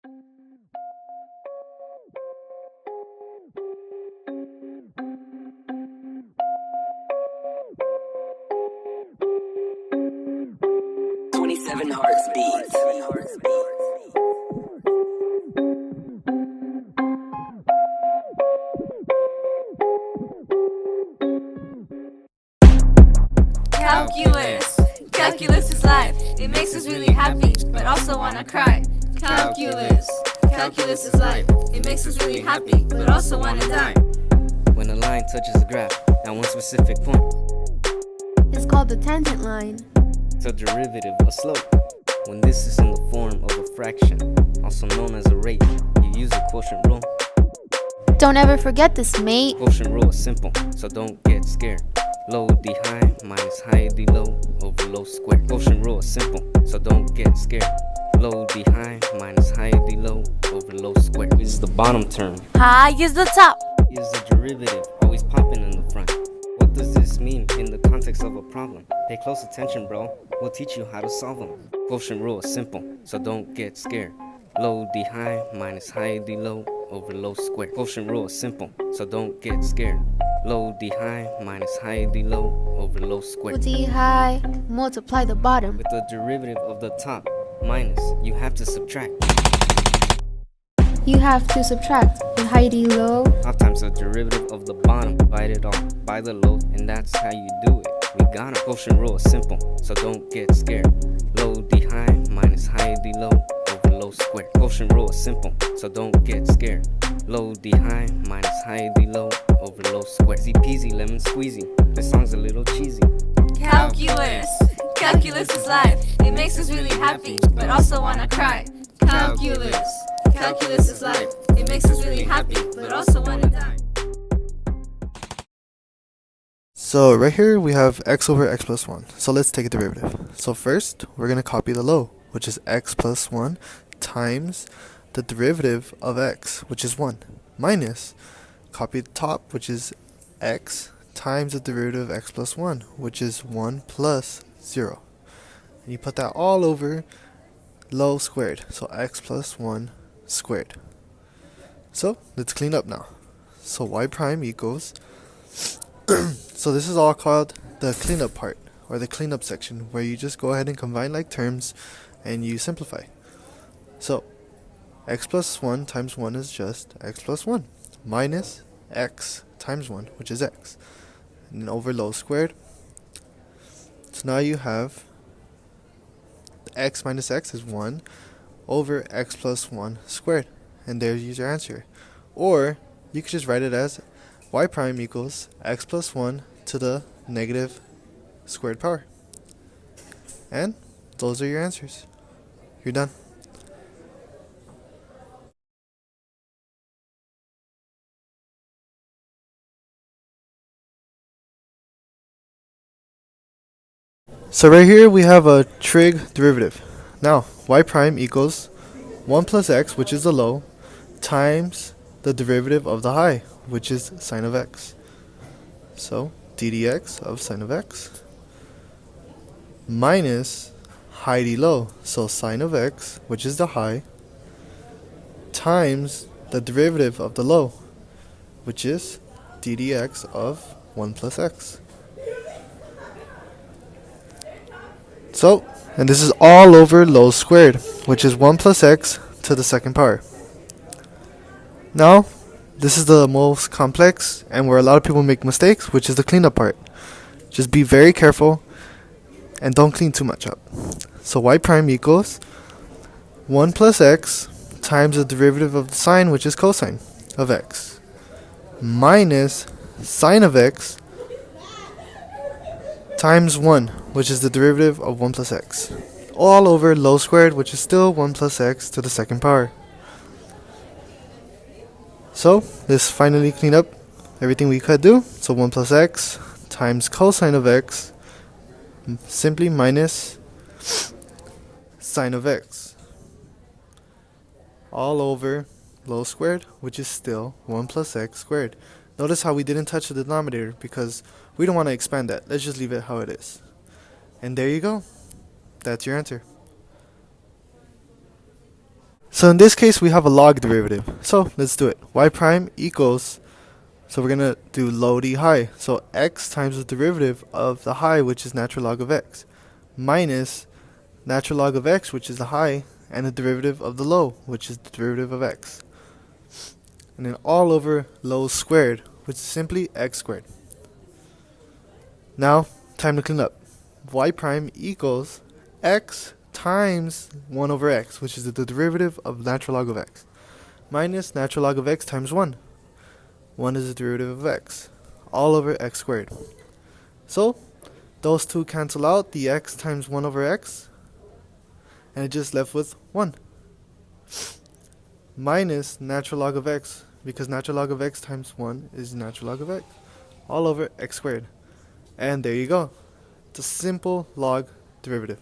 27 Hearts Beats. Calculus. Calculus is life. It makes us really happy, but also wanna cry. Calculus. Calculus is life. It makes us really happy, but also wanna die. When a line touches a graph at one specific point, It's called the tangent line. it's a derivative, a slope. When this is in the form of a fraction, also known as a rate, you use a quotient rule. Don't ever forget this, mate. Quotient rule is simple, so don't get scared. Low d high minus high d low over low squared. Quotient rule is simple, so don't get scared. Low d high minus high d low over low squared. This is the bottom term. High is the top. Is the derivative always popping in the front? What does this mean in the context of a problem? Pay close attention, bro. We'll teach you how to solve them. Quotient rule is simple, so don't get scared. Low d high minus high d low over low squared. Quotient rule is simple, so don't get scared. Low d high minus high d low over low squared. D high, multiply the bottom. With the derivative of the top minus, you have to subtract. You have to subtract the high D low. Top times the derivative of the bottom, divide it all by the low, and that's how you do it. We got it. Quotient rule is simple, so don't get scared. Low d high minus high d low over low squared. Quotient rule is simple, so don't get scared. Low d high minus high d low over low squared. Easy peasy lemon squeezy. This song's a little cheesy. Calculus. Calculus is life. It makes us really happy, but also wanna cry. Calculus. Calculus is life. It makes us really happy, but also wanna die. So right here we have x over x plus 1. So let's take a derivative. So first we're going to copy the low, which is x plus 1 times the derivative of x, which is 1, minus copy the top, which is x times the derivative of x plus 1, which is 1 plus 0. And you put that all over low squared, so x plus 1 squared. So let's clean up now. So y prime equals so this is all called the cleanup part, or the cleanup section, where you just go ahead and combine like terms and you simplify. So x plus 1 times 1 is just x plus 1 minus x times 1, which is x, and then over low squared. So now you have x minus x is 1 over x plus 1 squared, and there's your answer. Or you could just write it as y prime equals x plus 1 to the negative squared power. And those are your answers. You're done. So right here we have a trig derivative. Now y prime equals 1 plus x, which is the low, times the derivative of the high, which is sine of x. So d dx of sine of x minus high d low, so sine of x, which is the high, times the derivative of the low, which is d dx of 1 plus x. So, and this is all over low squared, which is 1 plus x to the second power. Now, this is the most complex and where a lot of people make mistakes, which is the cleanup part. Just be very careful and don't clean too much up. So y prime equals 1 plus x times the derivative of the sine, which is cosine of x, minus sine of x times 1, which is the derivative of 1 plus x, all over low squared, which is still 1 plus x to the second power. So let's finally clean up everything we could do. So 1 plus x times cosine of x, simply minus sine of x, all over low squared, which is still 1 plus x squared. Notice how we didn't touch the denominator because we don't want to expand that. Let's just leave it how it is. And there you go. That's your answer. So in this case, we have a log derivative. So let's do it. Y prime equals, so we're going to do low d high. So x times the derivative of the high, which is natural log of x, minus natural log of x, which is the high, and the derivative of the low, which is the derivative of x. And then all over low squared, which is simply x squared. Now, time to clean up. Y prime equals x times 1 over x, which is the derivative of natural log of x, minus natural log of x times 1. 1 is the derivative of x, all over x squared. So, those two cancel out, the x times 1 over x, and it just left with 1. Minus natural log of x, because natural log of x times 1 is natural log of x, all over x squared. And there you go. It's a simple log derivative.